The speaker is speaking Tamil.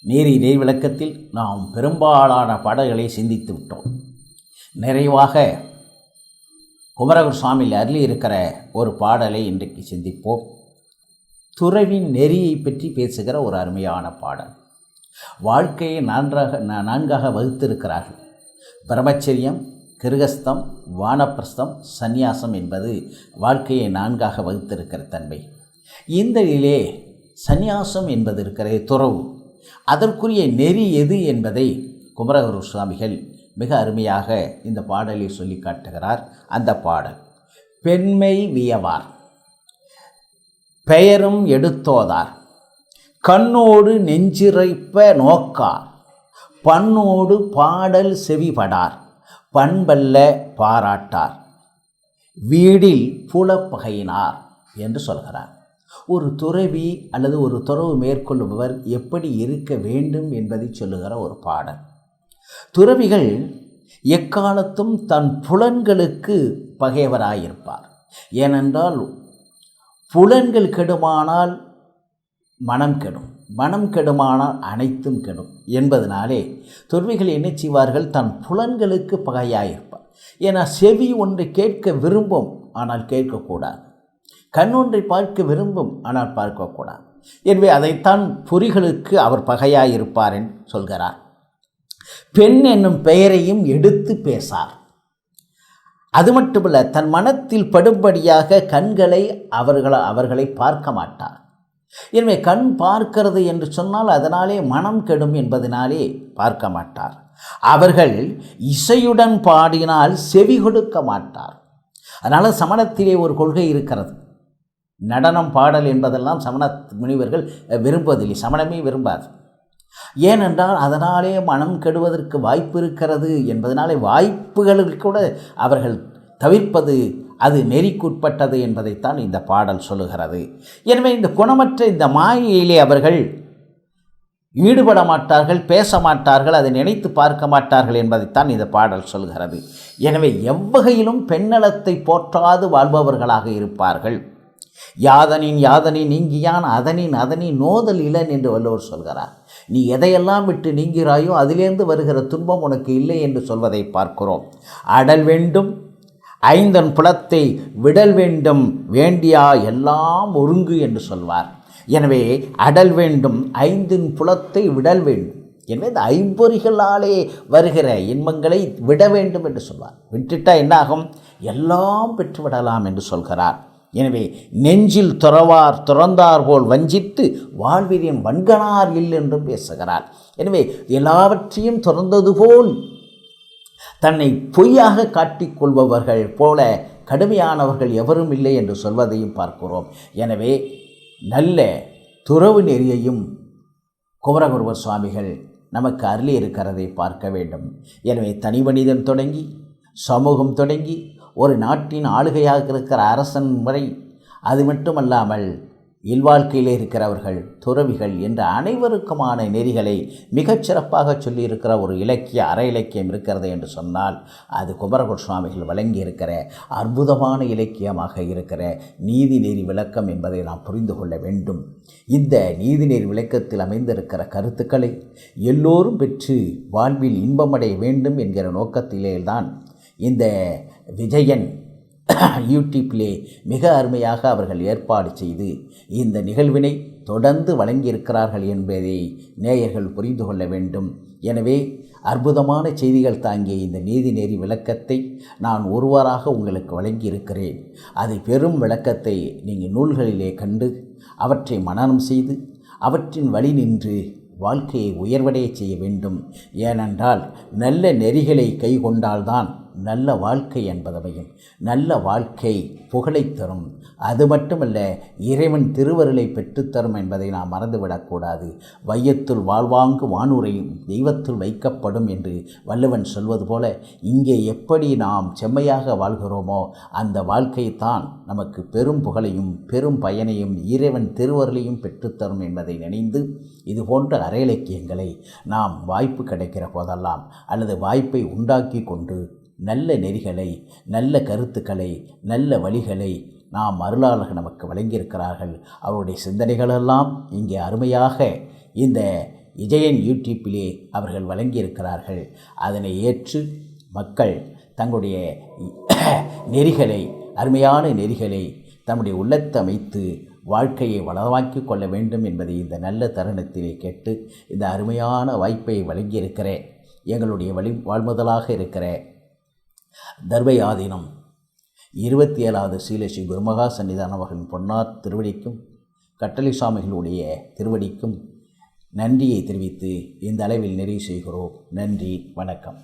நீதி விளக்கத்தில் நாம் பெரும்பாலான பாடல்களை சிந்தித்து விட்டோம். நிறைவாக குமரகுரு சுவாமியில் அருளி இருக்கிற ஒரு பாடலை இன்றைக்கு சிந்திப்போம். துறவின் நெறியை பற்றி பேசுகிற ஒரு அருமையான பாடல். வாழ்க்கையை நான்காக வகுத்திருக்கிறார்கள். பிரம்மச்சரியம், கிருகஸ்தம், வானப்பிரஸ்தம், சந்நியாசம் என்பது வாழ்க்கையை நான்காக வகுத்திருக்கிற தன்மை. இந்த நிலையிலே சந்நியாசம் என்பது இருக்கிற துறவு, அதற்குரிய நெறி எது என்பதை குமரகுரு சுவாமிகள் மிக அருமையாக இந்த பாடலில் சொல்லி காட்டுகிறார். அந்த பாடல்: பெண்மை வியவார், பெயரும் எடுத்தோதார், கண்ணோடு நெஞ்சிறைப்ப நோக்கார், பண்ணோடு பாடல் செவிபடார், பண்பல்ல பாராட்டார், வீடில் புலப்பகையினார் என்று சொல்கிறார். ஒரு துறவி அல்லது ஒரு துறவு மேற்கொள்ளுபவர் எப்படி இருக்க வேண்டும் என்பதை சொல்லுகிற ஒரு பாடல். துறவிகள் எக்காலத்தும் தன் புலன்களுக்கு பகைவராயிருப்பார். ஏனென்றால் புலன்கள் கெடுமானால் மனம் கெடும், மனம் கெடுமானால் அனைத்தும் கெடும் என்பதனாலே துறவிகள் என்ன செய்வார்கள்? தன் புலன்களுக்கு பகையாயிருப்பார். ஏன்னா செவி ஒன்றை கேட்க விரும்பும், ஆனால் கேட்கக்கூடாது. கண் ஒன்றை பார்க்க விரும்பும், ஆனால் பார்க்கக்கூடாது. எனவே அதைத்தான் பொறிகளுக்கு அவர் பகையாயிருப்பார் என்று சொல்கிறார். பெண் என்னும் பெயரையும் எடுத்து பேசார். அது மட்டுமல்ல, தன் மனத்தில் படும்படியாக கண்களை அவர்களை பார்க்க மாட்டார். எனவே கண் பார்க்கிறது என்று சொன்னால் அதனாலே மனம் கெடும் என்பதனாலே பார்க்க மாட்டார். அவர்கள் இசையுடன் பாடினால் செவி கொடுக்க மாட்டார். அதனால் சமணத்திலே ஒரு கொள்கை இருக்கிறது. நடனம் பாடல் என்பதெல்லாம் சமண முனிவர்கள் விரும்புவதில்லை, சமணமே விரும்பாது. ஏனென்றால் அதனாலே மனம் கெடுவதற்கு வாய்ப்பு இருக்கிறது என்பதனாலே வாய்ப்புகளில் கூட அவர்கள் தவிர்ப்பது அது நெறிக்குட்பட்டது என்பதைத்தான் இந்த பாடல் சொல்லுகிறது. எனவே இந்த குணமற்ற இந்த மாயையிலே அவர்கள் ஈடுபட மாட்டார்கள், பேச மாட்டார்கள், அதை நினைத்து பார்க்க மாட்டார்கள் என்பதைத்தான் இந்த பாடல் சொல்கிறது. எனவே எவ்வகையிலும் பெண்ணலத்தை போற்றாது வாழ்பவர்களாக இருப்பார்கள். யாதனின் நீங்கியான் அதனின் நோதல் இலன் என்று வள்ளுவர் சொல்கிறார். நீ எதையெல்லாம் விட்டு நீங்கிறாயோ அதிலேருந்து வருகிற துன்பம் உனக்கு இல்லை என்று சொல்வதை பார்க்கிறோம். அடல் வேண்டும் ஐந்தன் புலத்தை விடல் வேண்டும், வேண்டியா எல்லாம் ஒருங்கு என்று சொல்வார். எனவே அடல் வேண்டும், ஐந்தின் புலத்தை விடல் வேண்டும். எனவே இந்த ஐம்பொறிகளாலே வருகிற இன்பங்களை விட வேண்டும் என்று சொல்வார். விட்டுட்டால் என்னாகும்? எல்லாம் பெற்றுவிடலாம் என்று சொல்கிறார். எனவே நெஞ்சில் துறந்தார் போல் வஞ்சித்து வாழ்விரின் வன்கணார் இல் என்றும் பேசுகிறார். எனவே எல்லாவற்றையும் துறந்தது போல் தன்னை பொய்யாக காட்டிக்கொள்பவர்கள் போல கடுமையானவர்கள் எவரும் இல்லை என்று சொல்வதையும் பார்க்கிறோம். எனவே நல்ல துறவு நெறியையும் குமரகுருவர் சுவாமிகள் நமக்கு அருளி இருக்கிறதை பார்க்க வேண்டும். எனவே தனி மனிதன் தொடங்கி சமூகம் தொடங்கி ஒரு நாட்டின் ஆளுகையாக இருக்கிற அரசன் முறை, அது மட்டுமல்லாமல் இல்வாழ்க்கையிலே இருக்கிறவர்கள் துறவிகள் என்ற அனைவருக்குமான நெறிகளை மிகச்சிறப்பாக சொல்லியிருக்கிற ஒரு அற இலக்கியம் இருக்கிறது என்று சொன்னால் அது குமரகுரு சுவாமிகள் வழங்கி இருக்கிற அற்புதமான இலக்கியமாக இருக்கிற நீதிநெறி விளக்கம் என்பதை நாம் புரிந்து கொள்ள வேண்டும். இந்த நீதிநெறி விளக்கத்தில் அமைந்திருக்கிற கருத்துக்களை எல்லோரும் பெற்று வாழ்வில் இன்பமடைய வேண்டும் என்கிற நோக்கத்திலேதான் இந்த விஜயன் யூடியூப்பிலே மிக அருமையாக அவர்கள் ஏற்பாடு செய்து இந்த நிகழ்வினை தொடர்ந்து வழங்கியிருக்கிறார்கள் என்பதை நேயர்கள் புரிந்து கொள்ள வேண்டும். எனவே அற்புதமான செய்திகள் தாங்கிய இந்த நீதிநெறி விளக்கத்தை நான் ஒருவராக உங்களுக்கு வழங்கியிருக்கிறேன். அதை பெரும் விளக்கத்தை நீங்கள் நூல்களிலே கண்டு அவற்றை மனனம் செய்து அவற்றின் வழி நின்று வாழ்க்கையை உயர்வடைய செய்ய வேண்டும். ஏனென்றால் நல்ல நெறிகளை கை கொண்டால்தான் நல்ல வாழ்க்கை என்பதமையும். நல்ல வாழ்க்கை புகழை தரும், அது மட்டுமல்ல இறைவன் திருவருளை பெற்றுத்தரும் என்பதை நாம் மறந்துவிடக்கூடாது. வையத்துள் வாழ்வாங்கு வானுரையும் தெய்வத்துள் வைக்கப்படும் என்று வள்ளுவன் சொல்வது போல இங்கே எப்படி நாம் செம்மையாக வாழ்கிறோமோ அந்த வாழ்க்கைத்தான் நமக்கு பெரும் புகழையும் பெரும் பயனையும் இறைவன் திருவருளையும் பெற்றுத்தரும் என்பதை நினைந்து இது போன்ற அற இலக்கியங்களை நாம் வாய்ப்பு கிடைக்கிற போதெல்லாம் அல்லது வாய்ப்பை உண்டாக்கி கொண்டு நல்ல நெறிகளை, நல்ல கருத்துக்களை, நல்ல வழிகளை நாம் அருளாளர்கள் நமக்கு வழங்கியிருக்கிறார்கள். அவருடைய சிந்தனைகளெல்லாம் இங்கே அருமையாக இந்த விஜயன் யூடியூப்பிலே அவர்கள் வழங்கியிருக்கிறார்கள். அதனை ஏற்று மக்கள் தங்களுடைய நெறிகளை, அருமையான நெறிகளை தம்முடைய உள்ளத்தை அமைத்து வாழ்க்கையை வளமாக்கி கொள்ள வேண்டும் என்பதை இந்த நல்ல தருணத்திலே கேட்டு இந்த அருமையான வாய்ப்பை வழங்கியிருக்கிற எங்களுடைய வாழ்முதலாக இருக்கிற தர்பை ஆதீனம் 27வது ஸ்ரீலஸ்ரீ குருமகா சன்னிதானம் அவர்களின் பொன்னார் திருவடிக்கும் கட்டளை சுவாமிகளுடைய திருவடிக்கும் நன்றியை தெரிவித்து இந்த அளவில் நிறைவு செய்கிறோம். நன்றி, வணக்கம்.